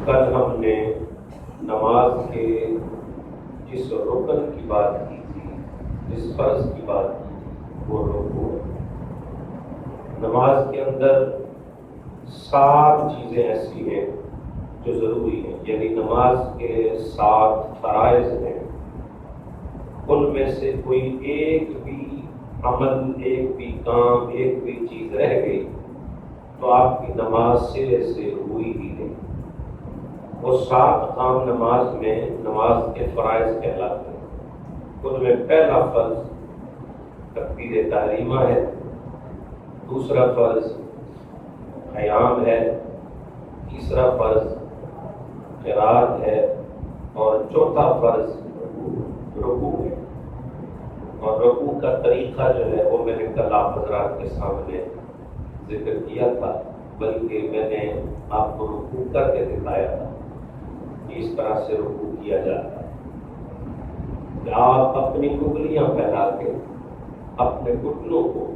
کل ہم نے نماز کے جس رکن کی بات کی تھی، جس فرض کی بات کی تھی، وہ رکوع۔ نماز کے اندر 7 چیزیں ایسی ہیں جو ضروری ہیں، یعنی نماز کے 7 فرائض ہیں، ان میں سے کوئی ایک بھی عمل، ایک بھی کام، ایک بھی چیز رہ گئی تو آپ کی نماز سرے سے ہوئی ہی نہیں۔ وہ 7 کام نماز میں نماز کے فرائض کہلاتے ہیں۔ ان میں پہلا فرض تکبیر تحریمہ ہے، دوسرا فرض قیام ہے، تیسرا فرض قرات ہے، اور چوتھا فرض رکوع ہے۔ اور رکوع کا طریقہ جو ہے وہ میں نے کل آپ حضرات کے سامنے ذکر کیا تھا، بلکہ میں نے آپ کو رکوع کر کے دکھایا تھا کہ اس طرح سے رکوع کیا جاتا ہے کہ آپ اپنی انگلیاں پھیلا کے اپنے گھٹنوں کو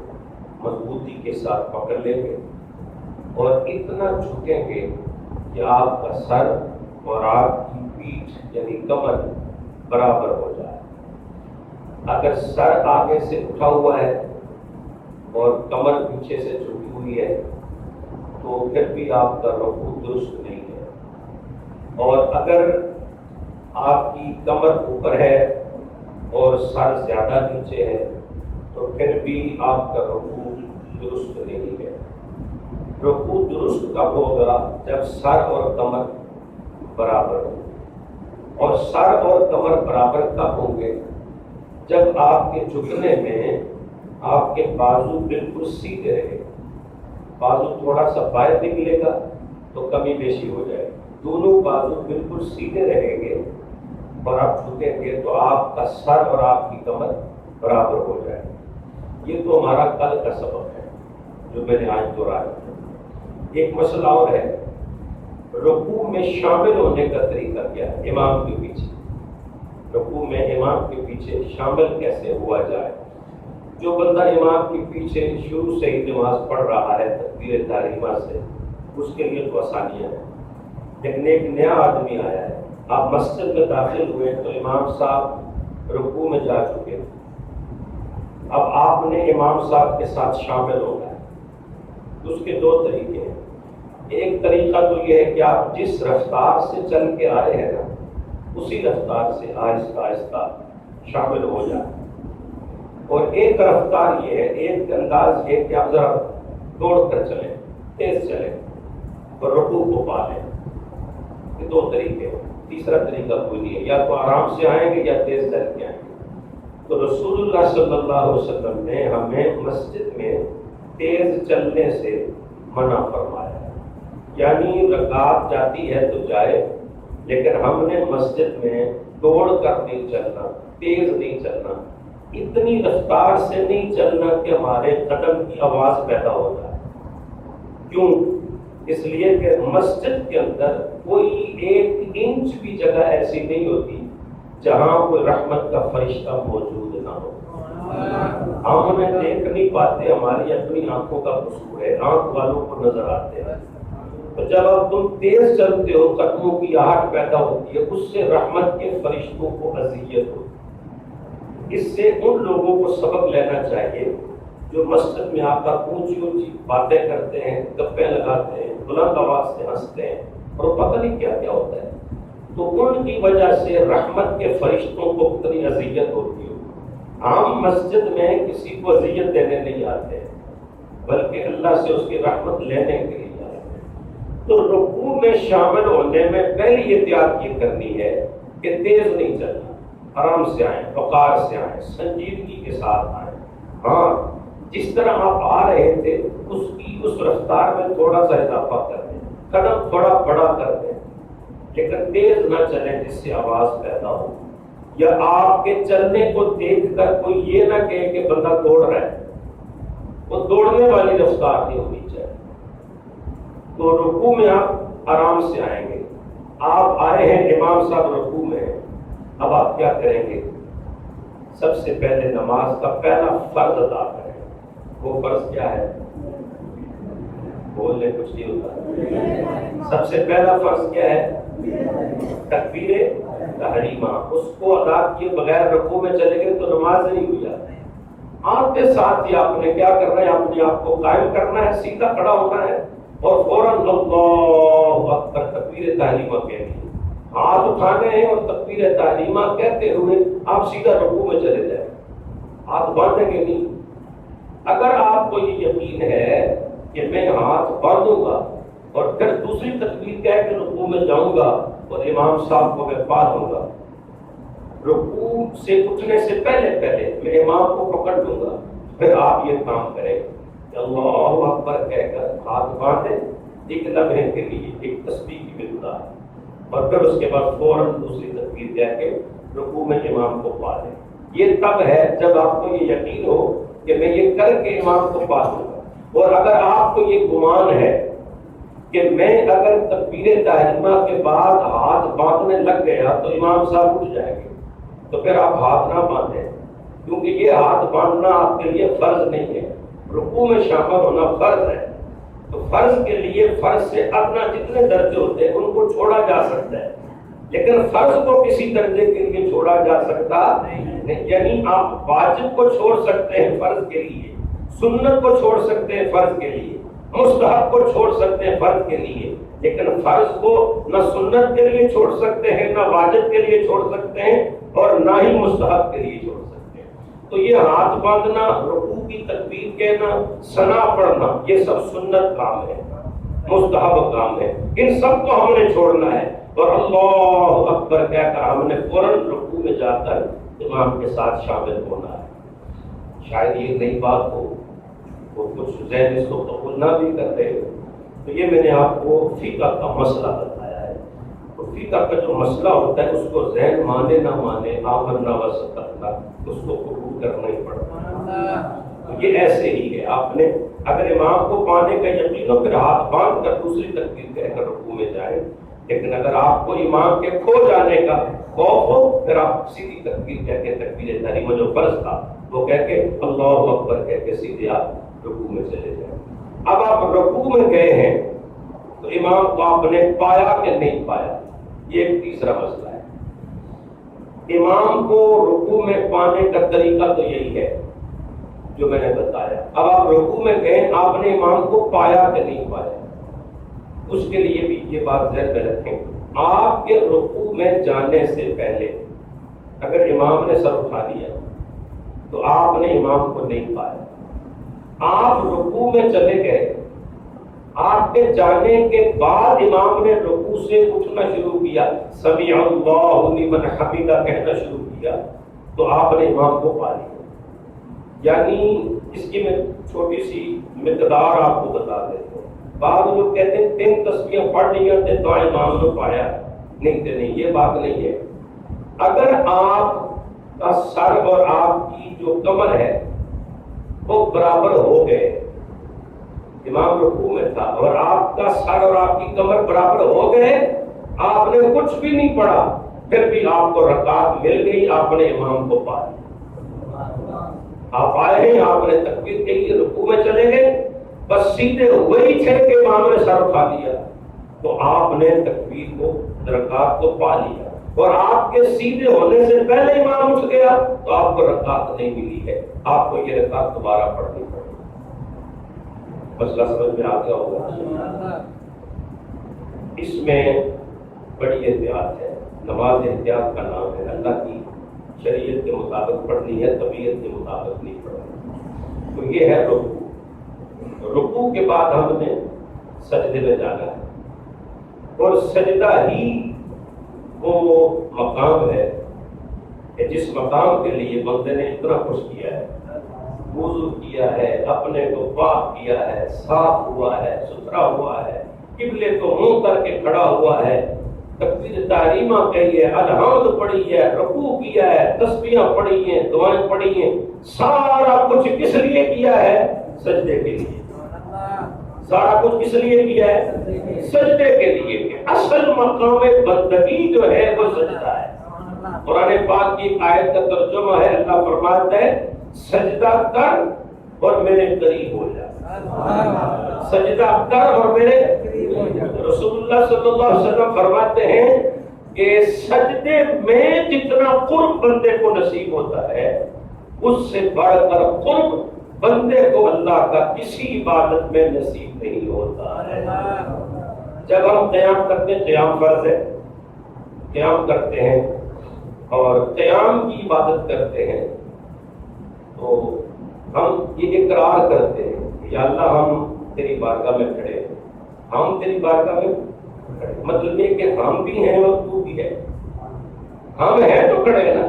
مضبوطی کے ساتھ پکڑ لیں گے اور اتنا جھکیں گے کہ آپ کا سر اور آپ کی پیٹھ یعنی کمر برابر ہو جائے۔ اگر سر آگے سے اٹھا ہوا ہے اور کمر پیچھے سے جھکی ہوئی ہے تو پھر بھی آپ کا رکوع درست نہیں ہے، اور اگر آپ کی کمر اوپر ہے اور سر زیادہ نیچے ہے تو پھر بھی آپ کا رکوع درست نہیں ہے۔ رکوع درست کب ہوگا؟ جب سر اور کمر برابر ہو۔ اور سر اور کمر برابر کب ہوں گے؟ جب آپ کے جھکنے میں آپ کے بازو بالکل سیدھے رہے، بازو تھوڑا سا باہر نکلے گا تو کمی بیشی ہو جائے گی، دونوں بازو بالکل سیدھے رہیں گے اور آپ جھکیں گے تو آپ کا سر اور آپ کی کمر برابر ہو جائے گی۔ یہ تو ہمارا کل کا سبق ہے جو میں نے آج دہرایا۔ ایک مسئلہ اور ہے، رکوع میں شامل ہونے کا طریقہ کیا ہے؟ امام کے پیچھے رکوع میں امام کے پیچھے شامل کیسے ہوا جائے؟ جو بندہ امام کے پیچھے شروع سے ہی نماز پڑھ رہا ہے تکبیر تحریمہ سے، اس کے لیے تو آسانیاں ہیں، لیکن ایک نیا آدمی آیا ہے، آپ مسجد میں داخل ہوئے تو امام صاحب رکوع میں جا چکے، اب آپ نے امام صاحب کے ساتھ شامل ہونا ہے۔ اس کے 2 طریقے ہیں۔ ایک طریقہ تو یہ ہے کہ آپ جس رفتار سے چل کے آئے ہیں نا، اسی رفتار سے آہستہ آہستہ شامل ہو جائیں، اور ایک رفتار یہ ہے، ایک انداز یہ کہ آپ ذرا دوڑ کر چلیں، تیز چلیں اور رکوع کو پا لیں۔ یہ 2 طریقے ہیں، تیسرا طریقہ کوئی نہیں ہے، یا تو آرام سے آئیں گے یا تیز چل کے آئیں گے۔ تو رسول اللہ صلی اللہ علیہ وسلم نے ہمیں مسجد میں تیز چلنے سے منع فرمایا ہے، یعنی رکعت جاتی ہے تو جائے، لیکن ہم نے مسجد میں دوڑ کر نہیں چلنا، تیز نہیں چلنا، اتنی رفتار سے نہیں چلنا کہ ہمارے قدم کی آواز پیدا ہو جائے۔ کیوں؟ اس لیے کہ مسجد کے اندر کوئی 1 انچ بھی جگہ ایسی نہیں ہوتی جہاں کوئی رحمت کا فرشتہ موجود نہ ہو۔ ہم ہمیں دیکھ نہیں پاتے، ہماری اپنی آنکھوں کا قصور ہے، آنکھ والوں کو نظر آتے ہیں۔ تو جب اب تم تیز چلتے ہو، قدموں کی آہٹ پیدا ہوتی ہے، اس سے رحمت کے فرشتوں کو اذیت ہوتی ہے۔ اس سے ان لوگوں کو سبق لینا چاہیے جو مسجد میں آ کر اونچی اونچی باتیں کرتے ہیں، گپیں لگاتے ہیں، بلند آواز سے ہنستے ہیں، اور پتہ نہیں کیا کیا ہوتا ہے۔ تو ان کی وجہ سے رحمت کے فرشتوں کو کتنی اذیت ہوتی ہے۔ ہم مسجد میں کسی کو اذیت دینے نہیں آتے، بلکہ اللہ سے اس کی رحمت لینے کے لیے آتے ہیں۔ تو رکوع میں شامل ہونے میں پہلی احتیاط یہ کرنی ہے کہ تیز نہیں چلنا، آرام سے آئیں، وقار سے آئیں، سنجیدگی کے ساتھ آئیں۔ ہاں، جس طرح آپ آ رہے تھے اس رفتار میں تھوڑا سا اضافہ کر دیں، قدم تھوڑا بڑا کر دیں، لیکن تیز نہ چلیں جس سے آواز پیدا ہو، یا آپ کے چلنے کو دیکھ کر کوئی یہ نہ کہے کہ بندہ دوڑ رہا ہے، وہ دوڑنے والی رفتار نہیں ہونی چاہیے۔ تو رکوع میں آپ آرام سے آئیں گے، آپ آئے ہیں، امام صاحب رکوع میں ہیں، اب آپ کیا کریں گے؟ سب سے پہلے نماز کا پہلا فرض ادا کریں۔ وہ فرض کیا ہے؟ بولنے کچھ نہیں ہوتا. سب سے پہلا فرض کیا ہے؟ تکبیر تحریمہ. اس کو ادا کیے بغیر رکوع میں چلے گئے تو نماز نہیں ہوئی جاتی. آتے ساتھ ہی آپ نے کیا کرنا ہے؟ اپنے آپ کو قائم کرنا ہے, سیدھا کھڑا ہونا ہے اور فوراً اللہ اکبر تکبیر تحریمہ کہنی ہے. ہاتھ اٹھانے ہیں اور تکبیر تحریمہ کہتے ہوئے آپ سیدھا رکوع میں چلے جائیں. ہاتھ باندھیں گے نہیں. اگر آپ کو یہ یقین ہے کہ میں ہاتھ باندھوں گا اور پھر دوسری تکبیر کہہ کے رکوع میں جاؤں گا اور امام صاحب کو میں پا دوں گا, رکوع سے اٹھنے سے پہلے میں امام کو پکڑ لوں گا, پھر آپ یہ کام کریں کہ اللہ اکبر کہہ کر ہاتھ باندھیں ایک لمحے کے لیے, ایک تسبیح کی مقدار, اور پھر اس کے بعد فوراً دوسری تکبیر کہہ کے رکوع میں امام کو پا لیں. یہ تب ہے جب آپ کو یہ یقین ہو کہ میں یہ کر کے امام کو پا دوں گا. اور اگر آپ کو یہ گمان ہے کہ میں اگر تکبیر تحریمہ کے بعد ہاتھ باندھنے لگ گیا تو امام صاحب اٹھ جائیں گے, تو پھر آپ ہاتھ نہ باندھیں, کیونکہ یہ ہاتھ باندھنا آپ کے لیے فرض نہیں ہے. رکوع میں شامل ہونا فرض ہے. تو فرض کے لیے فرض سے اپنا جتنے درجے ہوتے ہیں ان کو چھوڑا جا سکتا ہے, لیکن فرض کو کسی درجے کے لیے چھوڑا جا سکتا نہیں. یعنی آپ واجب کو چھوڑ سکتے ہیں فرض کے لیے, سنت کو چھوڑ سکتے ہیں فرض کے لیے, مستحب کو چھوڑ سکتے ہیں فرض کے لیے, لیکن فرض کو نہ سنت کے لیے چھوڑ سکتے ہیں, نہ واجب کے لیے چھوڑ سکتے ہیں, اور نہ ہی مستحب کے لیے چھوڑ سکتے ہیں. تو یہ ہاتھ باندھنا, رکوع کی تکبیر کہنا, ثنا پڑھنا, یہ سب سنت کام ہے, مستحب کام ہے. ان سب کو ہم نے چھوڑنا ہے اور اللہ اکبر کہہ کر ہم نے فوراً رکوع میں جا کر امام کے ساتھ شامل ہونا ہے. شاید یہ نئی بات ہو, وہ کچھ ذہن اس کو قبول نہ بھی کر رہے ہو, تو یہ میں نے آپ کو فقہ کا مسئلہ بتایا ہے. تو فقہ کا جو مسئلہ ہوتا ہے اس کو ذہن مانے نہ مانے, آمنا و صدقنا, اس کو قبول کرنا ہی پڑتا. تو یہ ایسے ہی ہے, آپ نے اگر امام کو پانے کا یقین ہو پھر ہاتھ باندھ کر دوسری تکبیر کہہ کر رکوع میں جائیں, لیکن اگر آپ کو امام کے کھو جانے کا خوف ہو پھر آپ سیدھی تکبیر کہہ کے تکبیر تحریمہ جو فرض تھا وہ کہہ کے اللہ اکبر کہہ کے سیدھے آپ رکوع میں چلے جائیں. اب آپ رکوع میں گئے ہیں تو امام کو آپ نے پایا کہ نہیں پایا, یہ ایک تیسرا مسئلہ ہے. امام کو رکوع میں پانے کا طریقہ تو یہی ہے جو میں نے بتایا. اب آپ رکوع میں گئے, آپ نے امام کو پایا کہ نہیں پایا, اس کے لیے بھی یہ بات ذہن میں رکھیں. آپ کے رکوع میں جانے سے پہلے اگر امام نے سر اٹھا لیا تو آپ نے امام کو نہیں پایا. آپ رکوع میں چلے گئے, آپ کے جانے کے بعد امام نے رکوع سے اٹھنا شروع کیا, سمیع اللہ لمن حمدہ کہنا شروع کیا, تو آپ نے امام کو پا لیا. یعنی اس کی میں چھوٹی سی مقدار آپ کو بتا دیتا ہوں. بعض لوگ کہتے ہیں 3 تسبیحیں پڑھ لی ہیں تو امام نے پایا نہیں, تو نہیں, یہ بات نہیں ہے. اگر آپ کا سر اور آپ کی جو کمر ہے وہ برابر ہو گئے, امام رکوع میں تھا اور آپ کا سر اور آپ کی کمر برابر ہو گئے, آپ نے کچھ بھی نہیں پڑھا, پھر بھی آپ کو رکعت مل گئی, آپ نے امام کو پا لیا. آپ آئے ہیں, آپ نے تکبیر کہی, رکوع میں چلے گئے, بس سیدھے وہی تھے کہ امام نے سر اٹھا لیا تو آپ نے تکبیر کو, رکعت کو پا لیا. اور آپ کے سیدھے ہونے سے پہلے امام اٹھ گیا تو آپ کو رکعت نہیں ملی ہے, آپ کو یہ رکعت دوبارہ پڑھنی پڑے. مسئلہ سمجھ میں آ گیا ہوگا. اس میں بڑی احتیاط ہے. نماز احتیاط کا نام ہے. اللہ کی شریعت کے مطابق پڑھنی ہے, طبیعت کے مطابق نہیں پڑھنی. تو یہ ہے رکوع. رکوع کے بعد ہم نے سجدے میں جانا ہے, اور سجدہ ہی وہ مقام ہے کہ جس مقام کے لیے بندے نے اتنا کچھ کیا ہے, وضو کیا ہے, اپنے کو پاک کیا ہے, صاف ہوا ہے, ستھرا ہوا ہے, قبلے کو منہ کر کے کھڑا ہوا ہے, تکبیر تحریمہ کہی ہے, الحمد پڑھی ہے, رکوع کیا ہے, تسبیحاں پڑھی ہیں, دعائیں پڑھی ہیں, سارا کچھ کس لیے کیا ہے؟ سجدے کے لیے. سارا کچھ کس لیے کیا ہے؟ سجدے کے لیے. کہ اصل مقام بندگی جو ہے وہ سجدہ ہے. قرآن پاک کی آیت کا ترجمہ ہے, اللہ فرماتا ہے سجدہ کر اور میرے قریب ہو جا. سجدہ کر اور میرے رسول اللہ صلی اللہ علیہ وسلم فرماتے ہیں کہ سجدے میں جتنا قرب بندے کو نصیب ہوتا ہے اس سے بڑھ کر قرب بندے کو اللہ کا کسی عبادت میں نصیب نہیں ہوتا ہے۔ جب ہم قیام کرتے ہیں، قیام فرض ہے، قیام کرتے ہیں اور قیام کی عبادت کرتے ہیں تو ہم یہ اقرار کرتے ہیں یا اللہ ہم تیری بارگاہ میں کھڑے ہیں، ہم تیری بارگاہ میں کھڑے، مطلب یہ کہ ہم بھی ہیں اور تو بھی ہے، ہم ہیں تو کھڑے ہیں نا۔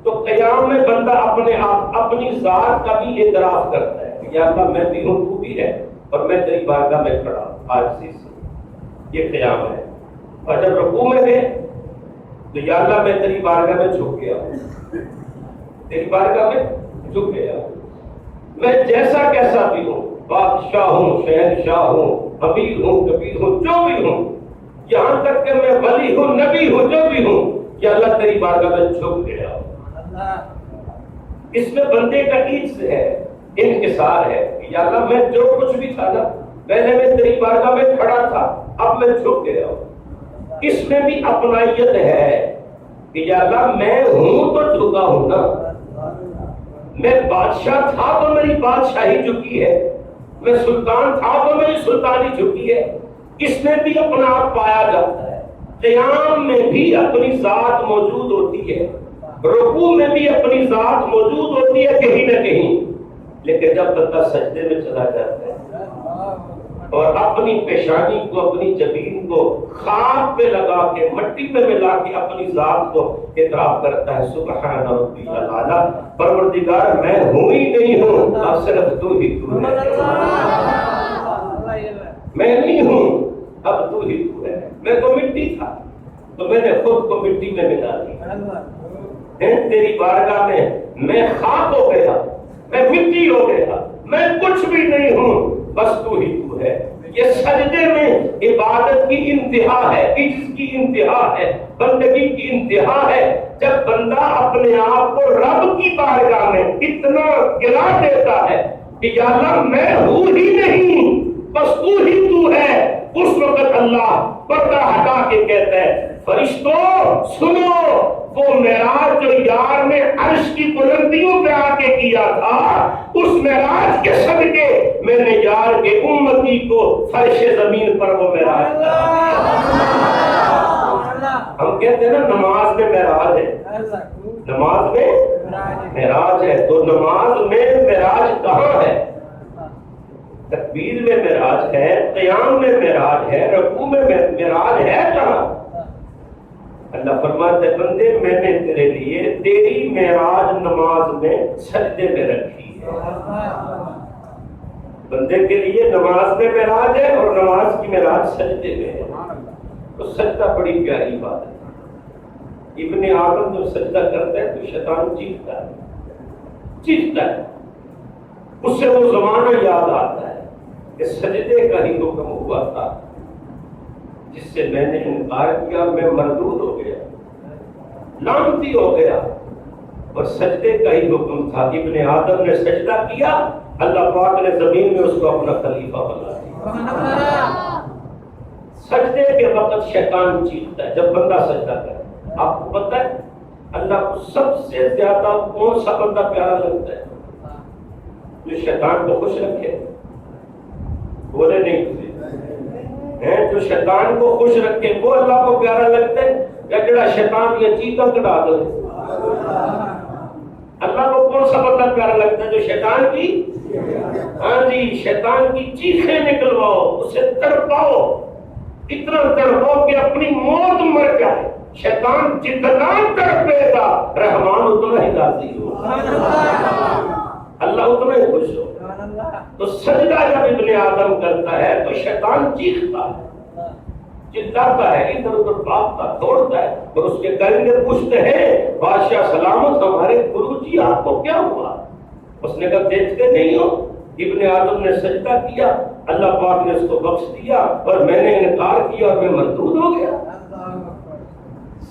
تو قیام میں بندہ اپنے آپ اپنی ذات کا بھی اعتراف کرتا ہے کہ یا اللہ میں بھی ہوں تو بھی ہے اور میں تیری بارگاہ میں کھڑا ہوں عاجزی سے، یہ قیام ہے۔ اور جب رکوع میں ہے تو یا اللہ میں تیری بارگاہ میں جھک گیا ہوں، تیری بارگاہ میں جھک گیا ہوں، میں جیسا کیسا بھی ہوں، بادشاہ ہوں، شہنشاہ ہوں، امیر ہوں، کبیر ہوں، جو بھی ہوں، یہاں تک کہ میں ولی ہوں، نبی ہوں، جو بھی ہوں، یا اللہ تیری بارگاہ میں جھک گیا ہوں۔ اس میں بندے کا عجز ہے، انکسار ہے کہ یا اللہ میں جو کچھ بھی تھا نا پہلے میں تیری بارگاہ میں کھڑا تھا، اب میں جھک گیا ہوں۔ اس میں بھی اپنائیت ہے کہ یا اللہ میں ہوں تو جھکا ہوں نا، میں بادشاہ تھا تو میری بادشاہی جھکی ہے، میں سلطان تھا تو میری سلطانی جھکی ہے۔ اس میں بھی اپنا آپ پایا جاتا ہے، قیام میں بھی اپنی ذات موجود ہوتی ہے، رکوع میں بھی اپنی ذات موجود ہوتی ہے کہیں نہ کہیں، لیکن جب بندہ سجدے میں چلا جاتا ہے اور اپنی پیشانی کو، اپنی جبین کو خاک پہ لگا کے، مٹی میں ملا کے اپنی ذات کو اعتراف کرتا ہے، سبحان ربی الاعلیٰ، پروردگار میں ہوں ہی نہیں ہوں، اب صرف تو ہی تو ہے، میں نہیں ہوں اب تو ہی تو ہے۔ میں تو مٹی تھا تو میں نے خود کو مٹی میں ملا دیا، تیری بارگاہ میں میں خاک ہو گیا، میں مٹی ہو گیا، میں کچھ بھی نہیں ہوں، بس تو ہی تو ہے۔ یہ سجدے میں عبادت کی انتہا ہے، عجز کی انتہا ہے، بندگی کی انتہا ہے، جب بندہ اپنے آپ کو رب کی بارگاہ میں اتنا گرا دیتا ہے کہ یا اللہ میں ہوں ہی نہیں، بس تو ہی تو ہے۔ اس وقت اللہ پردہ ہٹا کے کہتا ہے فرشتوں سنو، وہ معراج جو یار نے عرش کی بلندیوں پہ آ کے کیا تھا، اس معراج کے صدقے میں نے یار کے امتی کو فرش زمین پر وہ معراج ہم کہتے ہیں نا نماز میں معراج ہے، نماز میں معراج ہے، تو نماز میں معراج کہاں ہے؟ تکبیر میں معراج ہے، قیام میں معراج ہے، رکوع میں معراج ہے کہاں؟ اللہ فرماتا ہے بندے میں نے تیرے لیے تیری معراج نماز میں سجدے میں رکھی ہے۔ بندے کے لیے نماز میں معراج ہے اور نماز کی معراج سجدے میں ہے، تو سجدہ بڑی پیاری بات ہے۔ ابن آدم جب سجدہ کرتا ہے تو شیطان چیختا ہے، چیختا ہے، اس سے وہ زمانہ یاد آتا ہے کہ سجدے کا ہی حکم ہوا تھا جس سے میں نے انکار کیا، میں مردود ہو گیا، لعنتی ہو گیا، اور سجدے کا ہی حکم تھا۔ ابن آدم نے سجدہ کیا، اللہ پاک نے زمین میں اس کو اپنا خلیفہ بنا دیا۔ سجدے کے وقت شیطان چیختا ہے جب بندہ سجدہ کرے۔ آپ کو پتہ ہے اللہ کو سب سے زیادہ کون سا بندہ پیارا لگتا ہے؟ جو شیطان کو خوش رکھے، بولے نہیں تجھے، جو شیطان کو خوش رکھے وہ اللہ کو پیارا لگتا ہے، یا جڑا شیطان کی چیخاں کٹا دے؟ اللہ کو کون سا بندہ پیارا لگتا ہے؟ جو شیطان کی، ہاں جی، شیطان کی چیخیں نکلواؤ، اسے تڑپاؤ، اتنا تڑپاؤ کہ اپنی موت مر جائے۔ شیطان جتنا تڑپے گا رحمان اتنا ہی راضی ہوگا، اللہ اتنا ہی خوش ہوگا۔ تو سجدہ جب ابن آدم کرتا ہے تو شیطان چیختا ہے، چلاتا ہے، ادھر ادھر بھاگتا دوڑتا ہے، اور اس کے کرنے پوچھتے ہیں بادشاہ سلامت ہمارے گرو جی آپ کو کیا ہوا؟ اس نے کہا دیکھتے نہیں ہو ابن آدم نے سجدہ کیا، اللہ پاک نے اس کو بخش دیا، اور میں نے انکار کیا اور میں مردود ہو گیا۔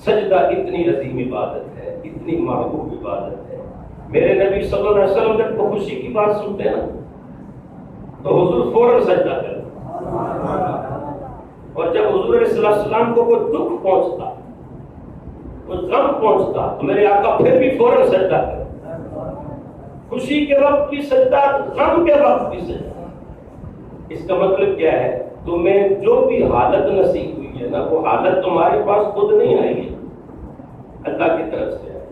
سجدہ اتنی عظیم عبادت ہے، اتنی محبوب عبادت ہے۔ میرے نبی صلی اللہ علیہ وسلم جب خوشی کی بات سنتے ہیں تو حضور فوراً سجدہ کرتے. اور جب حضور صلی اللہ علیہ وسلم کو کوئی دکھ پہنچتا، کوئی غم پہنچتا، تو میرے آقا پھر بھی فوراً سجدہ کرتے. خوشی کے وقت بھی سجدہ، غم کے وقت بھی سجدہ. اس کا مطلب کیا ہے؟ تمہیں جو بھی حالت نصیب ہوئی ہے نا، وہ حالت تمہارے پاس خود نہیں آئی ہے، اللہ کی طرف سے آئی.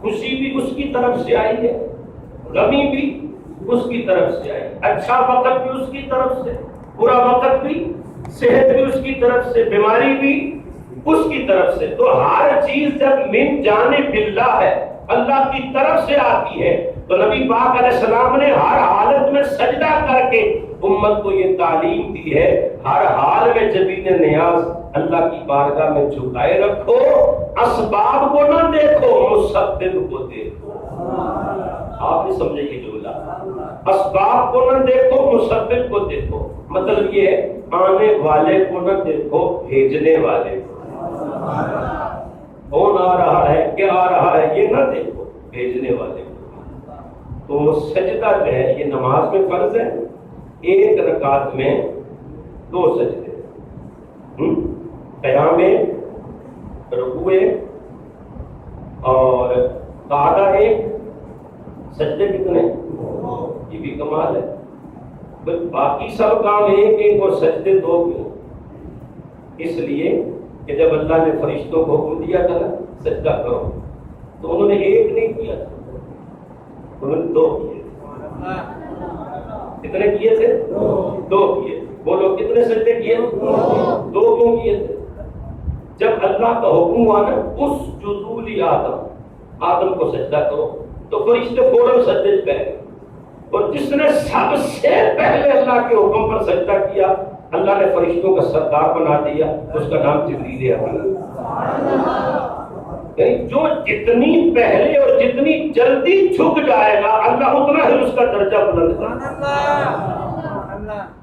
خوشی بھی اس کی طرف سے آئی ہے، غمی بھی اس کی طرف سے آئی. اچھا وقت بھی اس کی طرف سے، برا وقت بھی، صحت بھی اس کی طرف سے، بیماری بھی اس کی طرف سے. تو ہر چیز جب من جانب اللہ ہے، اللہ کی طرف سے آتی ہے، تو نبی پاک علیہ السلام نے ہر حالت میں سجدہ کر کے امت کو یہ تعلیم دی ہے، ہر حال میں جبین نیاز اللہ کی بارگاہ میں جھکائے رکھو، اسباب کو نہ دیکھو، مسبب کو دیکھو. آپ نے سمجھے یہ جملہ؟ اسباب کو نہ دیکھو، مسبب کو دیکھو. مطلب یہ ہے آنے والے کو نہ دیکھو، بھیجنے والے کو. کون آ رہا ہے، کیا آ رہا ہے، یہ نہ دیکھو، بھیجنے والے کو. تو سجدہ جو ہے یہ نماز میں فرض ہے. ایک رکعت میں 2 سجدے، قیام، رکوع اور قعدہ. ایک سجدے کتنے؟ یہ بھی کمال ہے. باقی سب کام ایک ایک اور سجدے 2 کیوں؟ اس لیے کہ جب اللہ نے فرشتوں کو حکم دیا تھا نا سجدہ کرو، تو انہوں نے ایک نہیں کیا تھا، انہوں نے 2 کیے. کتنے کیے تھے؟ 2 کیے. بولو کتنے سجدے کیے؟ 2 کیوں کیے تھے؟ جب اللہ کا حکم ہوا نا اس جذول آدم کو سجدہ کرو، تو فرشتے فوراً سجدے پہ گئے. اور جس نے سب سے پہلے اللہ کے حکم پر سجدہ کیا، اللہ نے فرشتوں کا سردار بنا دیا، اس کا نام جبریل ہے. جو جتنی پہلے اور جتنی جلدی جھک جائے گا، اللہ اتنا ہی اس کا درجہ بلند کرے.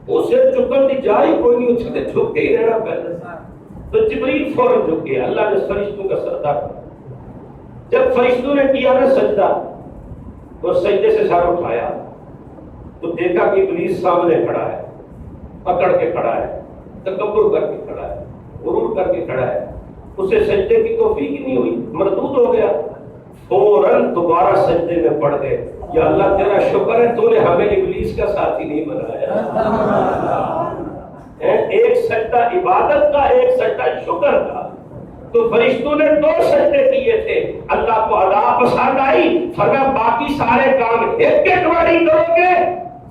اسے جھکن دی جائے کوئی نہیں، اسے جھک کے ہی رہنا پہلے. تو جبریل فوراً جھک گیا، اللہ نے فرشتوں کا سردار بنا. جب فرشتوں نے کیا نا سجدہ، تو سجدے سے سر اٹھایا تو دیکھا کہ ابلیس سامنے کھڑا ہے، پکڑ کے کھڑا ہے، تکبر کر کے کھڑا ہے، غرور کر کے کھڑا ہے. اسے سجدے کی توفیق ہی نہیں ہوئی، مردود ہو گیا. فوراً دوبارہ سجدے میں پڑ گئے، یا اللہ تیرا شکر ہے تو نے ہمیں ابلیس کا ساتھی نہیں بنایا. ایک سجدہ عبادت کا، ایک سجدہ شکر کا. تو فرشتوں نے 2 سجدے کیے تھے. اللہ کو ادا پسند آئی، فرمایا باقی سارے کام ایک باری کرو گے،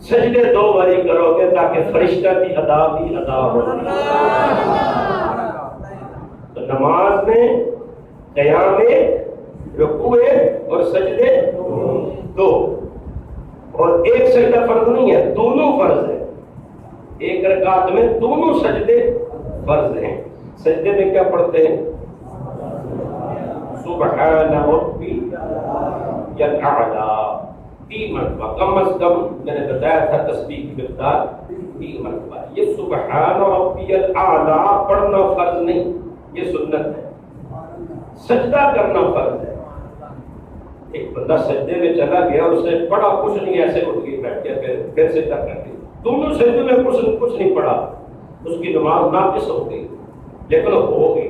سجدے 2 باری کرو گے، تاکہ فرشتہ کی ادا بھی ادا ہو. تو نماز میں قیام، رکوع اور سجدے 2، اور ایک سجدہ فرض نہیں ہے، دونوں فرض ہے. ایک رکعت میں دونوں سجدے فرض ہیں. سجدے میں کیا پڑھتے ہیں؟ سبحان ربی الاعلی 3 مرتبہ، کم از کم میں نے بتایا تھا تسبیح کی مقدار 3 مرتبہ. یہ سبحان ربی الاعلی پڑھنا فرض نہیں، یہ سنت ہے. سجدہ کرنا فرض ہے. ایک بندہ سجدے میں چلا گیا اور اس نے پڑھا کچھ نہیں، ایسے اٹھ کے بیٹھ گیا، پھر سجدہ کر دیا. دونوں سجدے میں کچھ نہیں پڑھا، اس کی نماز ناقص ہو گئی. لیکن ہو گئی،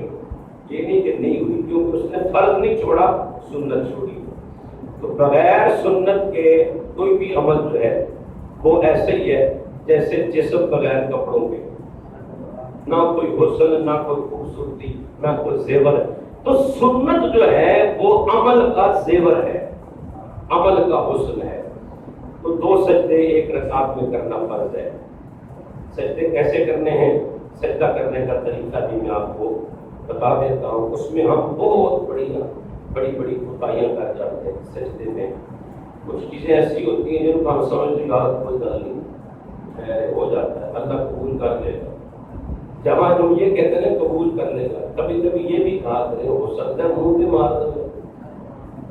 یہ نہیں کہ نہیں ہوئی، کیونکہ اس نے فرض نہیں چھوڑا، سنت چھوڑی. تو بغیر سنت کے کوئی بھی عمل جو ہے وہ ایسے ہی ہے جیسے جسم بغیر کپڑوں کے، نہ کوئی حسن، نہ کوئی خوبصورتی، نہ کوئی زیور. تو سنت جو ہے وہ عمل کا زیور ہے، عمل کا حسن ہے. تو 2 سجدے ایک رکعت میں کرنا فرض ہے. سجدے کیسے کرنے ہیں، سجدہ کرنے کا طریقہ بھی میں آپ کو بتا دیتا ہوں. اس میں ہم بہت بڑی بڑی کوتاہیاں کر جاتے ہیں. سجدے میں کچھ چیزیں ایسی ہوتی ہیں جن کو ہم سمجھ لیں کوئی گل نہیں، ہو جاتا ہے، اللہ قبول کر لے گا. جب ہم یہ کہتے ہیں قبول کر لے گا، کبھی کبھی یہ بھی کہا کریں ہو سکتا ہے منہ سے مار دے.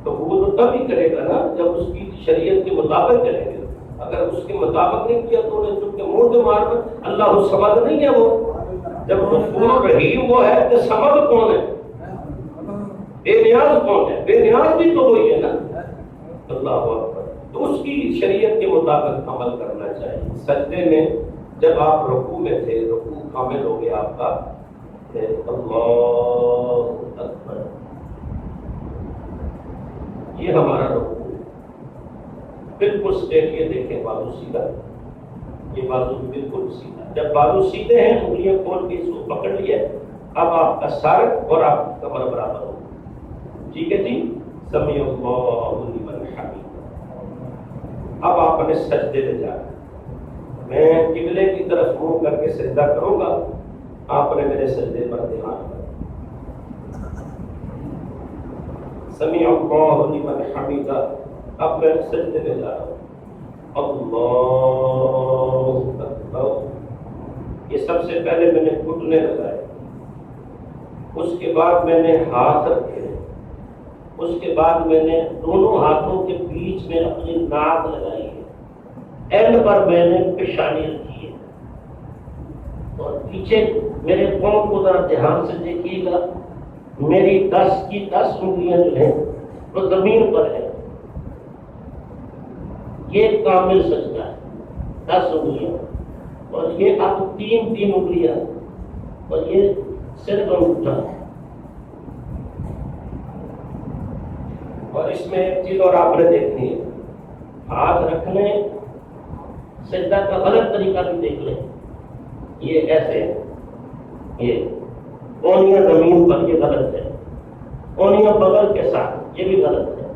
قبول تبھی کرے گا نا جب اس کی شریعت کے مطابق کرے گا. اگر اس کے مطابق نہیں کیا تو انہیں چپ کے منہ سے مار دے. اللہ الصمد نہیں ہے وہ. جب غفور رحیم وہ ہے تو صمد کون ہے؟ بے نیاز کون ہے؟ بے نیاز بھی تو وہی ہے نا. اللہ اکبر. تو اس کی شریعت کے مطابق عمل کرنا چاہیے. سجدے میں جب آپ رکوع میں تھے، رکوع کامل ہو گیا آپ کا، اللہ اکبر، یہ ہمارا رکوع بالکل اسٹیٹ. یہ دیکھیں بازو سیدھا، یہ بازو بالکل سیدھا. جب بازو سیدھے ہیں انگلیاں کھول کے اس کو پکڑ لیا، اب آپ کا سر اور آپ کا کمر برابر ہو. ٹھیک ہے جی، سمیع اللہ لمن حمید. اب آپ نے سجدے میں جانا. میں قبلے کی طرف منہ کر کے سجدہ کروں گا، آپ نے میرے سجدے پر دھیان کرنا. سمیع اللہ لمن حمید. اب میں سجدے میں جا رہا ہوں. اللہ اکبر. یہ سب سے پہلے میں نے گھٹنے لگائے، اس کے بعد میں نے ہاتھ رکھے، اس کے بعد میں نے دونوں ہاتھوں کے بیچ میں اپنی ناک لگائی ہے، اینڈ پر میں نے پیشانی رکھی ہے. اور پیچھے میرے پاؤں کو ذرا دھیان سے دیکھیے گا، میری 10 کی 10 انگلیاں جو ہیں وہ زمین پر ہے. یہ کامل سجدہ ہے، 10 انگلیاں، اور یہ اب 3 انگلیاں، اور یہ صرف انگوٹھا. اور اس میں ایک چیز اور آپ نے دیکھنی ہے، ہاتھ رکھنے سجدہ کا غلط طریقہ بھی دیکھ لیں. یہ ایسے ہے، یہ اونیاں زمین پر، یہ غلط ہے. اونیاں بغل کے ساتھ، یہ بھی غلط ہے.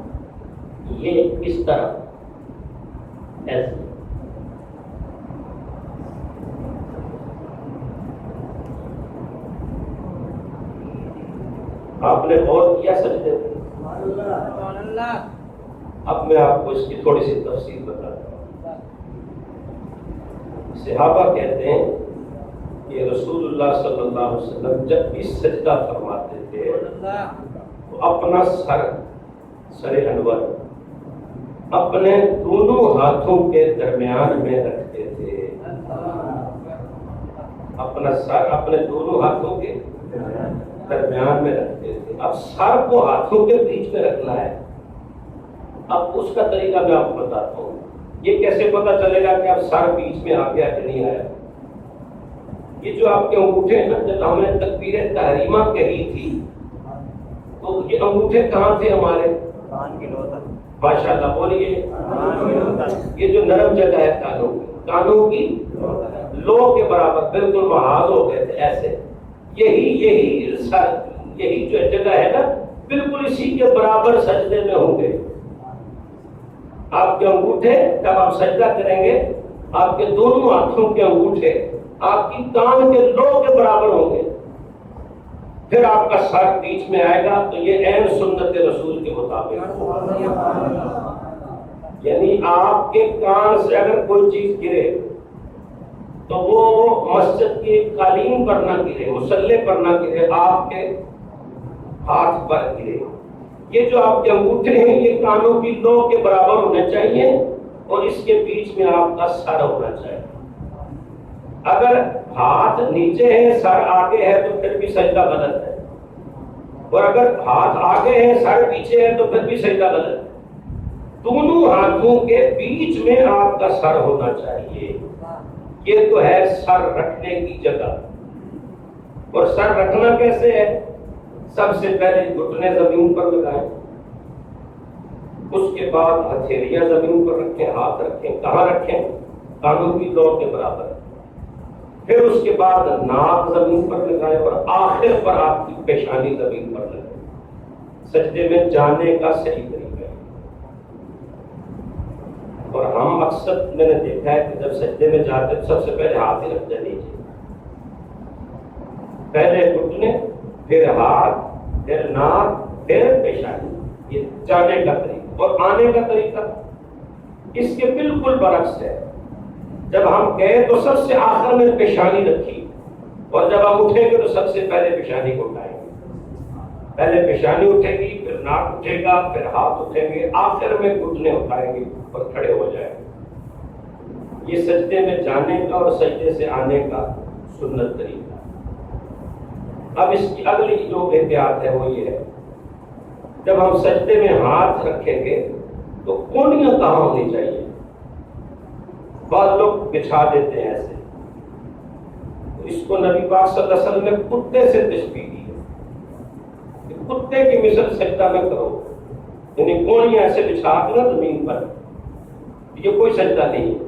یہ اس طرح ایسے. آپ نے غور کیا سجدے میں؟ اب میں آپ کو اس کی تھوڑی سی تفصیل بتاتا ہوں. صحابہ کہتے ہیں کہ رسول اللہ صلی اللہ علیہ وسلم جب بھی سجدہ فرماتے تھے تو اپنا سر انور اپنے دونوں ہاتھوں کے درمیان میں رکھتے تھے. اپنا سر اپنے دونوں ہاتھوں کے درمیان میں رکھتے تھے. اب سر کو ہاتھوں کے بیچ میں رکھنا ہے. اب اس کا طریقہ میں آپ کو بتاتا ہوں. یہ کیسے پتا چلے گا کہ اب سر بیچ میں آ گیا کہ نہیں آیا؟ یہ جو آپ کے انگوٹھے ہیں نا، جب ہم نے تکبیر تحریمہ کہی تھی تو یہ انگوٹھے کہاں تھے ہمارے؟ ماشاء اللہ بولیے. یہ جو نرم جگہ ہے کانوں کی لو کے برابر بالکل محاذ ہو گئے تھے ایسے. یہی جو جگہ ہے نا، بالکل اسی کے برابر سجدے میں ہوں گے. آپ کے انگوٹھے جب آپ سجدہ کریں گے، آپ کے دونوں ہاتھوں کے انگوٹھے آپ کی کان کے لو کے برابر ہوں گے. پھر آپ کا سر بیچ میں آئے گا تو یہ عین سنت رسول کے مطابق ہوگا. یعنی آپ کے کان سے اگر کوئی چیز گرے تو وہ مسجد کی قالین پر نہ گرے، مصلی پر نہ گرے، آپ کے ہاتھ پر گرے. یہ جو آپ کے انگوٹھے ہیں یہ کانوں کی لو کے برابر ہونے چاہیے اور اس کے بیچ میں آپ کا سر ہونا چاہیے. اگر ہاتھ نیچے ہے سر آگے ہے تو پھر بھی سجدہ غلط ہے، اور اگر ہاتھ آگے ہے سر پیچھے ہے تو پھر بھی سجدہ غلط ہے. دونوں ہاتھوں کے بیچ میں آپ کا سر ہونا چاہیے. یہ تو ہے سر رکھنے کی جگہ. اور سر رکھنا کیسے ہے؟ سب سے پہلے گھٹنے زمین پر لگائیں، اس کے بعد ہتھیلیاں زمین پر رکھیں، ہاتھ رکھیں. کہاں رکھیں؟ کانوں کی لو کے برابر. پھر اس کے بعد ناک زمین پر لگائیں اور آخر پر آپ کی پیشانی زمین پر لگائیں. سجدے میں جانے کا صحیح طریقہ ہے. اور ہم اکثر میں نے دیکھا ہے کہ جب سجدے میں جاتے ہیں سب سے پہلے ہاتھ ہی رکھتے نیچے، پہلے گھٹنے، پھر ہاتھ، پھر ناک، پھر پیشانی. یہ جانے کا طریقہ. اور آنے کا طریقہ اس کے بالکل برعکس ہے. جب ہم گئے تو سب سے آخر میں پیشانی رکھی، اور جب ہم اٹھیں گے تو سب سے پہلے پیشانی کو اٹھائیں گے. پہلے پیشانی اٹھے گی، پھر ناک اٹھے گا، پھر ہاتھ اٹھیں گے، آخر میں گھٹنے اٹھائیں گے اور کھڑے ہو جائیں گے. یہ سجدے میں جانے کا اور سجدے سے آنے کا سنت طریقہ. اب اس کی اگلی جو احتیاط ہے وہ یہ ہے، جب ہم سجدے میں ہاتھ رکھیں گے تو کونیاں کہاں ہونی چاہیے؟ بعض لوگ بچھا دیتے ہیں ایسے، اس کو نبی پاک صلی اللہ علیہ وسلم نے کتے سے تشبیہ دی ہے کہ کتے کی مثل سجدہ نہ کرو، یعنی کونیاں ایسے بچھا کے نا زمین پر، یہ کوئی سجدہ نہیں ہے۔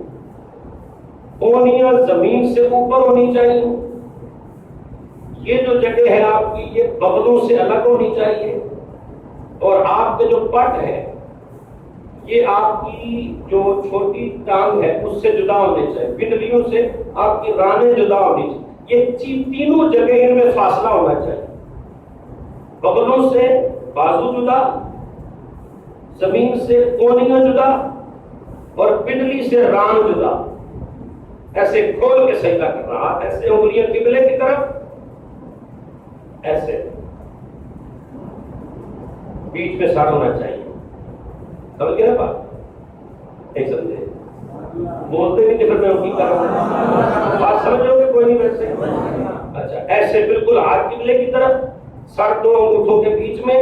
کونیاں زمین سے اوپر ہونی چاہیے، یہ جو جگہ ہے آپ کی یہ بغلوں سے الگ ہونی چاہیے، اور آپ کے جو پٹ ہے یہ آپ کی جو چھوٹی ٹانگ ہے اس سے جدا ہونے چاہیے، پنڈلیوں سے آپ کی رانیں جدا ہونی چاہیے، یہ تینوں جگہ ان میں فاصلہ ہونا چاہیے، بغلوں سے بازو جدا، زمین سے کونیاں جدا، اور پنڈلی سے ران جدا، ایسے کھول کے سجدہ کرنا، آپ ایسے انگلیاں قبلے کی طرف، ایسے بیچ میں سار ہونا چاہیے، سمجھ گئے نا بات؟ نہیں سمجھے؟ بولتے نہیں کہ پھر میں وہی کر رہا ہوں، بات سمجھو گے کوئی نہیں ویسے؟ اچھا ایسے بالکل ہاتھ قبلے کی طرف، سر دو انگوٹھوں کے بیچ میں،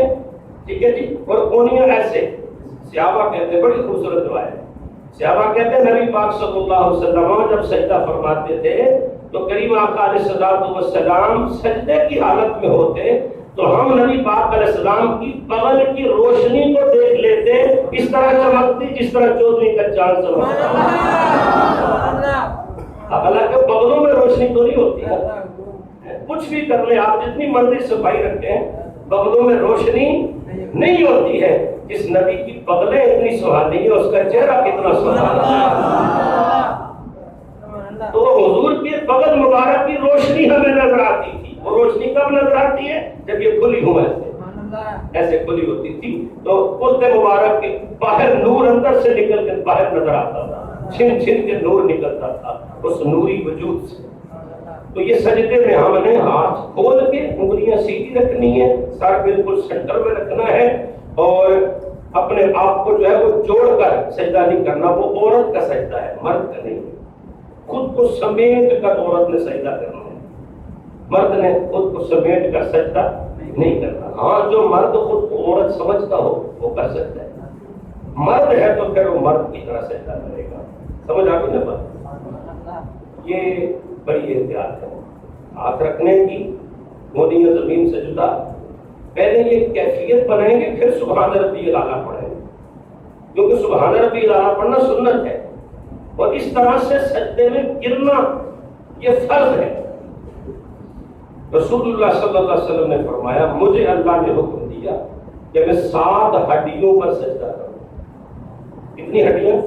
ٹھیک ہے جی، اور کونیاں ایسے۔ صحابہ کہتے ہیں، بڑی خوبصورت دعا ہے، صحابہ کہتے ہیں نبی پاک صلی اللہ علیہ وسلم جب سجدہ فرماتے تھے تو کریم آقا علیہ الصلوۃ والسلام سجدے کی حالت میں ہوتے تو ہم نبی پاک علیہ السلام کی بغل کی روشنی کو دیکھ لیتے، اس طرح چمکتی جس طرح 14ویں کا چاند چمکتا۔ اب حالانکہ بغلوں میں روشنی تو نہیں ہوتی ہے، کچھ بھی کر لیں آپ، جتنی مرضی صفائی رکھیں، بغلوں میں روشنی نہیں ہوتی ہے۔ جس نبی کی بغلیں اتنی سہانی ہے، اس کا چہرہ کتنا سہانا ہے۔ تو حضور کی بغل مبارک کی روشنی ہمیں نظر آتی تھی، وہ روشنی کب نظر آتی ہے؟ جب یہ کھلی ہو ایسے کھلی ہوتی تھی تو قدس مبارک کے باہر نور اندر سے نکل کے باہر نظر آتا تھا، چھن چھن کے نور نکلتا تھا اس نوری وجود سے۔ تو یہ سجدے میں ہم نے ہاتھ کھول کے انگلیاں سیدھی رکھنی ہے، سر بالکل سینٹر میں رکھنا ہے، اور اپنے آپ کو جو ہے وہ جوڑ کر سجدہ نہیں کرنا، وہ عورت کا سجدہ ہے، مرد کا نہیں۔ خود کو سمیٹ کر عورت نے سجدہ کرنا ہے، مرد نے خود کو سمیٹ کر سجدہ نہیں کرنا۔ ہاں جو مرد خود کو عورت سمجھتا ہو وہ کر سکتا ہے، مرد ہے تو پھر وہ مرد کی طرح سجدہ کرے گا۔ سمجھ آ گئی نا بات؟ یہ بڑی احتیاط ہے ہاتھ رکھنے کی، کونیاں زمین سے جدا۔ پہلے یہ کیفیت بنائیں گے پھر سبحان ربی الاعلیٰ پڑھیں گے، کیونکہ سبحان ربی الاعلیٰ پڑھنا سنت ہے، اور اس طرح سے سجدے میں گرنا یہ فرض ہے۔ رسول اللہ صلی اللہ علیہ وسلم نے فرمایا مجھے اللہ نے حکم دیا کہ میں 7 ہڈیوں پر سجدہ کروں۔ کتنی ہڈیاں؟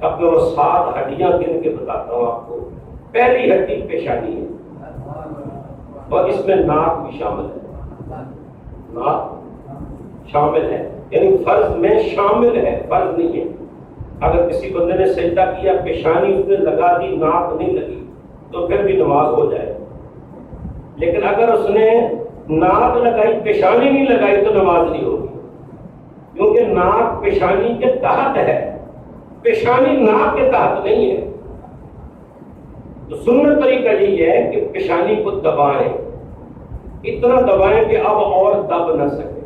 اب میں وہ 7 ہڈیاں گن کے بتاتا ہوں آپ کو۔ پہلی ہڈی پیشانی ہے، اور اس میں ناک بھی شامل ہے، ناک شامل ہے، یعنی فرض میں شامل ہے، فرض نہیں ہے۔ اگر کسی بندے نے سجدہ کیا پیشانی اس نے لگا دی، ناک نہیں لگی، تو پھر بھی نماز ہو جائے، لیکن اگر اس نے ناک لگائی پیشانی نہیں لگائی تو نماز نہیں ہوگی، کیونکہ ناک پیشانی کے تحت ہے، پیشانی ناک کے تحت نہیں ہے۔ تو سنت طریقہ یہ ہے کہ پیشانی کو دبائیں، اتنا دبائیں کہ اب اور دب نہ سکے،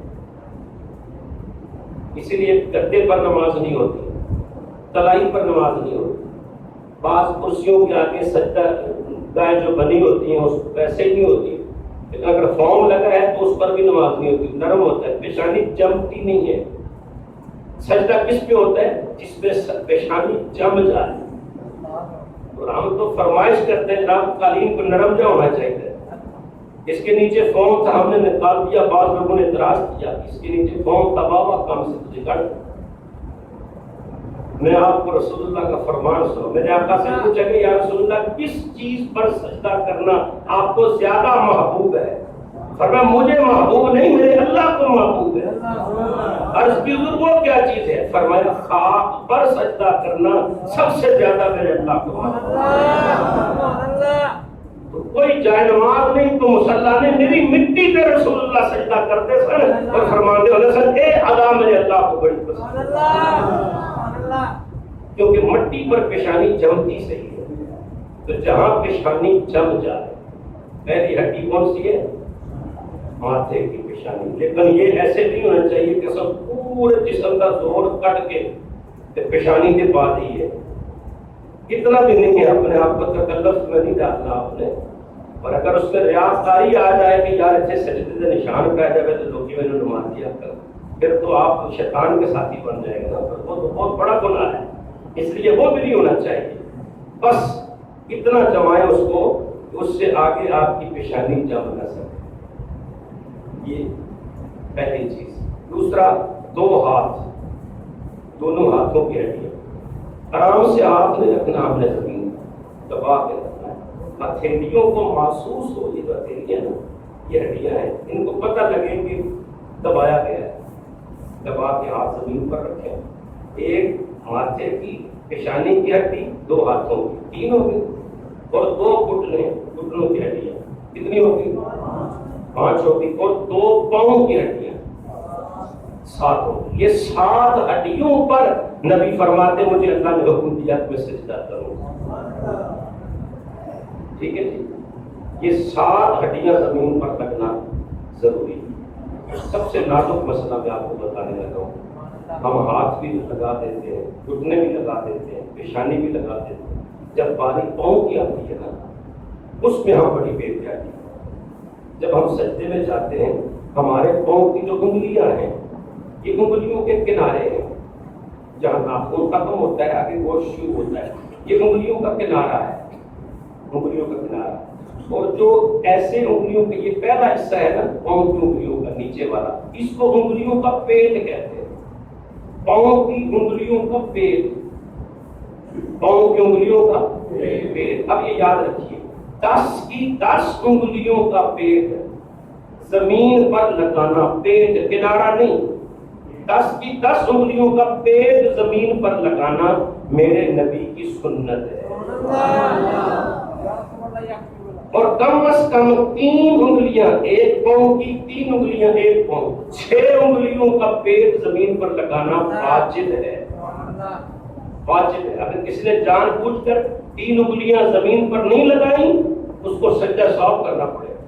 اسی لیے گدے پر نماز نہیں ہوتی، تلائی پر نماز نہیں ہوتی۔ بعض کرسیوں کے آگے سجدہ گائے جو بنی ہوتی ہیں اس ویسے ہی نہیں ہوتی، لیکن اگر فارم لگا ہے تو اس پر بھی نماز نہیں ہوتی، نرم ہوتا ہے، پیشانی جمتی نہیں ہے۔ سجدہ کس پہ ہوتا ہے؟ جس پہ پیشانی جم جائے، اور ہم تو فرمائش کرتے ہیں جناب قالین کو نرم جا ہونا چاہیے، اس کے نیچے فارم تھا ہم نے نکال دیا، بعض لوگوں نے اعتراض کیا اس کے نیچے فارم تھا، بابا کام سے تجھے کر۔ میں آپ کو رسول اللہ کا فرمان سنو، میں نے آقا سے پوچھا کہ یا رسول اللہ کس چیز پر سجدہ کرنا آپ کو زیادہ محبوب ہے؟ فرمایا مجھے محبوب نہیں، میرے اللہ کو محبوب ہے۔ عرض کی حضور وہ کیا چیز ہے؟ فرمایا خاک پر سجدہ کرنا سب سے زیادہ میرے اللہ کو محبوب ہے۔ تو کوئی جائے نماز نہیں تو مصلی نے میری مٹی پہ رسول اللہ سجدہ کرتے سن اور فرماتے ہونے سن اے ادا میرے اللہ کو بڑی پسند، کیونکہ مٹی پر پیشانی جمتی صحیح ہے۔ تو جہاں پیشانی جم جائے، پہلی ہڈی کون سی ہے؟ ماتھے کی پیشانی، لیکن یہ ایسے نہیں ہونا چاہیے کہ سب پورے جسم کا زور کٹ کے پیشانی کے بعد ہی ہے، اتنا بھی نہیں ہے، اپنے آپ کو تکلف میں نہیں ڈالنا آپ نے. اور اگر اس میں ریاض آ جائے کہ یار اتنے سجدے سے نشان پہ جائے تو لوگ میں نے نماز دیا کر، پھر تو آپ شیطان کے ساتھی بن جائے گا، وہ تو بہت بڑا گناہ ہے. اس لیے وہ بھی نہیں ہونا چاہیے. بس اتنا جمائے اس کو کہ اس سے آگے آپ کی پیشانی جم نہ سکے. یہ پہلی چیز. دوسرا، دو ہاتھ، دونوں ہاتھوں کی ہڈیاں آرام سے ہاتھ میں رکھنا، آپ نے زمین دبا کے رکھنا ہے. ہتھیلیوں کو محسوس ہو، یہ جو ہتھیلیاں نا یہ ہڈیاں ہیں، ان کو پتہ لگے کہ دبایا گیا ہے. دبا کے ہاتھ زمین پر رکھیں. ایک ماتھے کی پیشانی کی ہڈی، دو ہاتھوں کی، 3 ہوگی، اور 2 گھٹنوں کی ہڈیاں کتنی ہوگی؟ 5 ہوگی، اور 2 پاؤں کی ہڈیاں 7 ہوگی. یہ 7 ہڈیوں پر نبی فرماتے مجھے اللہ نے حکم دیا کہ میں سجدہ کروں. ٹھیک ہے جی. یہ 7 ہڈیاں زمین پر لگنا ضروری ہے. سب سے نازک مسئلہ میں آپ کو بتانے لگا ہوں. ہم ہاتھ بھی لگا دیتے ہیں، گھٹنے بھی لگا دیتے ہیں، پیشانی بھی لگا دیتے ہیں. جب باری پاؤں کی آتی ہے نا، اس میں ہم بڑی بے احتیاطی. جب ہم سجدے میں جاتے ہیں، ہمارے پاؤں کی جو انگلیاں ہیں، یہ انگلیوں کے کنارے ہیں، جہاں ناخن ختم ہوتا ہے آگے گوشت شروع ہوتا ہے، یہ انگلیوں کا کنارہ ہے، انگلیوں کا کنارہ. اور جو ایسے انگلیوں کے یہ پہلا حصہ ہے نا پاؤں کی انگلیوں کا نیچے والا، اس کو انگلیوں کا پیٹ کہتے ہیں. پاؤں کی انگلیوں کا پیٹ، پاؤں کی انگلیوں کا پیٹ. اب یہ یاد رکھیے، 10 کی 10 انگلیوں کا پیٹ زمین پر لگانا، پیٹ کنارہ نہیں، 10 کی 10 انگلیوں کا پیٹ زمین پر لگانا میرے نبی کی سنت ہے. اور کم از کم 3 انگلیاں ایک پاؤں کی، 3 انگلیاں ایک پاؤں، 6 انگلیوں کا پیٹ زمین پر لگانا واجب ہے. واجب ہے. اگر کسی نے جان بوجھ کر 3 انگلیاں زمین پر نہیں لگائیں، اس کو سجدہ صاف کرنا پڑے گا.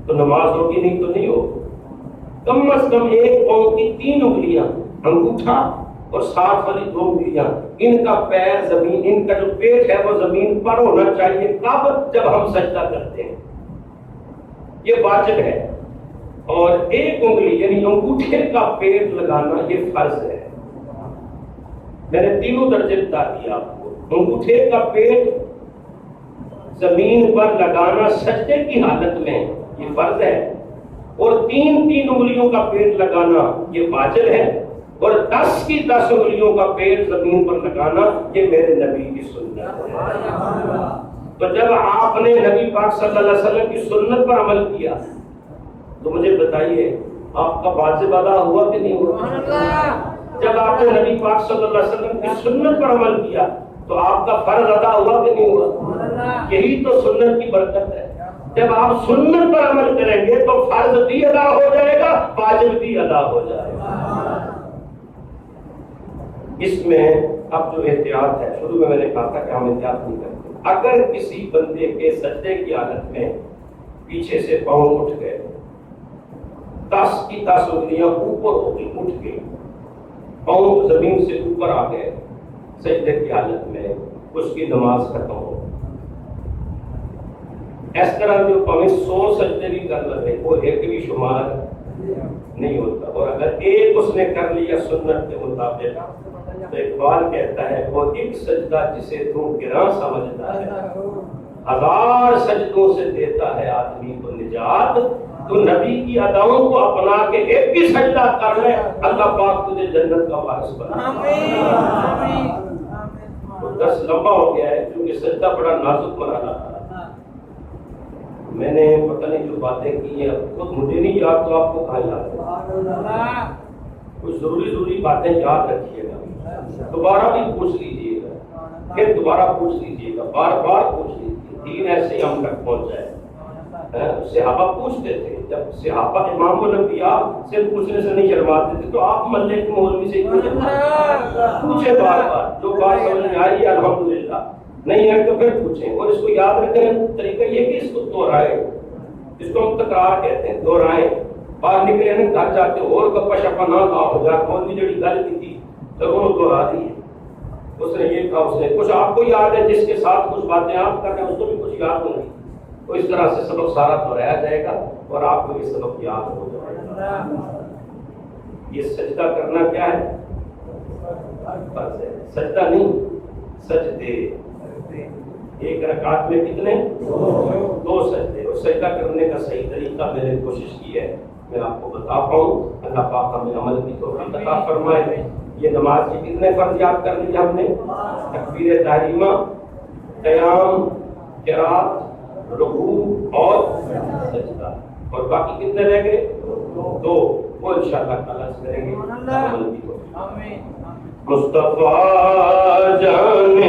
تو نماز ہوگی نہیں تو نہیں ہوگی. کم از کم ایک پاؤں کی 3 انگلیاں، انگوٹھا اور ساتھ والی 2 انگلیاں، ان کا پیر زمین، ان کا جو پیٹ ہے وہ زمین پر ہونا چاہیے. کب؟ جب ہم سجدہ کرتے ہیں، یہ واجب ہے. اور ایک انگلی یعنی انگوٹھے کا پیٹ لگانا یہ فرض ہے. میں نے تینوں درجے بتا دیا آپ کو. انگوٹھے کا پیٹ زمین پر لگانا سجدے کی حالت میں یہ فرض ہے، اور 3 انگلیوں کا پیٹ لگانا یہ واجب ہے، اور 10 کی 10 انگلیوں کا پیٹ زمین پر لگانا یہ میرے نبی کی سنت ہے. تو جب آپ نے نبی پاک صلی اللہ علیہ وسلم کی سنت پر عمل کیا تو مجھے بتائیے آپ کا واجب ادا ہوا کہ نہیں ہوا؟ جب آپ نے نبی پاک صلی اللہ علیہ وسلم کی سنت پر عمل کیا تو آپ کا فرض ادا ہوا کہ نہیں ہوا؟ یہی تو سنت کی برکت ہے. جب آپ سنت پر عمل کریں گے تو فرض بھی ادا ہو جائے گا، واجب بھی ادا ہو جائے گا. اس میں اب جو احتیاط ہے، شروع میں نے کہا تھا کہ ہم احتیاط نہیں کرتے. اگر کسی بندے کے سجدے کی حالت میں پیچھے سے پاؤں اٹھ گئے، 10 کی 10 انگلیاں اوپر ہو گئی، اٹھ گئی، پاؤں زمین سے اوپر آ گئے سجدے کی حالت میں، اس کی نماز ختم ہو. اس طرح جو پاؤں 100 سجدے بھی کر لے وہ ایک بھی شمار نہیں ہوتا. اور اگر ایک اس نے کر لیا سنت کے مطابق تو اقبال کہتا ہے وہ ایک سجدہ جسے تو گراں سمجھتا ہے، 1000 سجدوں سے دیتا ہے آدمی کو نجات. تو نبی کی اداؤں کو اپنا کے ایک بھی سجدہ کر لے، اللہ پاک تجھے جنت کا وارث بنا. تو 10 لمبا ہو گیا ہے کیونکہ سجدہ بڑا نازک مرحلہ تھا. میں نے پتہ نہیں جو باتیں کی ہیں خود مجھے نہیں یاد تو آپ کو کہاں یاد ہے. کچھ ضروری باتیں یاد رکھیے گا، دوبارہ بھی پوچھ لیجیے گا، پھر دوبارہ پوچھ لیجیے گا، بار بار پوچھ لیجیے. دین ایسے ہی ہم تک پہنچ جائے. صحابہ پوچھتے تھے، جب صحابہ امام الانبیاء سے پوچھنے سے نہیں شرماتے تھے تو آپ ملے کے مولوی سے کیوں پوچھے؟ بار بار جو بات سمجھ میں آئی الحمدللہ، نہیں ہے تو پھر پوچھیں. اور اس کو یاد رکھیں طریقہ یہ کہ اس کو دوہرائے. اس کو ہم تکرار کہتے ہیں، دہرائیں. باہر نکلے نا گھر جاتے اور گپا شپا نہ کہا ہو جائے کون بھی جڑی گل کی تھی تو وہ دہرا دی ہے. اس نے یہ کہا، اس نے کچھ آپ کو یاد ہے، جس کے ساتھ کچھ باتیں آپ کر رہے ہیں اس کو بھی کچھ یاد ہوں گی. تو اس طرح سے سبق سارا دہرایا جائے گا اور آپ کو یہ سبق یاد ہو جائے گا. یہ سجدہ کرنا کیا ہے؟ بس ہے، سجدہ نہیں، سجدے. ایک رکعت میں کتنے؟ 2 سجدے. اور سجدہ کرنے کا صحیح طریقہ میں نے کوشش کی ہے میں آپ کو بتا پاؤں. اللہ پاک ہمیں عمل کی توفیق عطا فرمائے. یہ نماز کے کتنے فرض یاد کر لیے ہم نے؟ تکبیر تحریمہ، قیام، قرات، رکوع اور سجدہ. اور باقی کتنے رہ گئے؟ 2. وہ انشاءاللہ تعالیٰ سے کریں گے. عمل کی توفیق. مصطفیٰ جان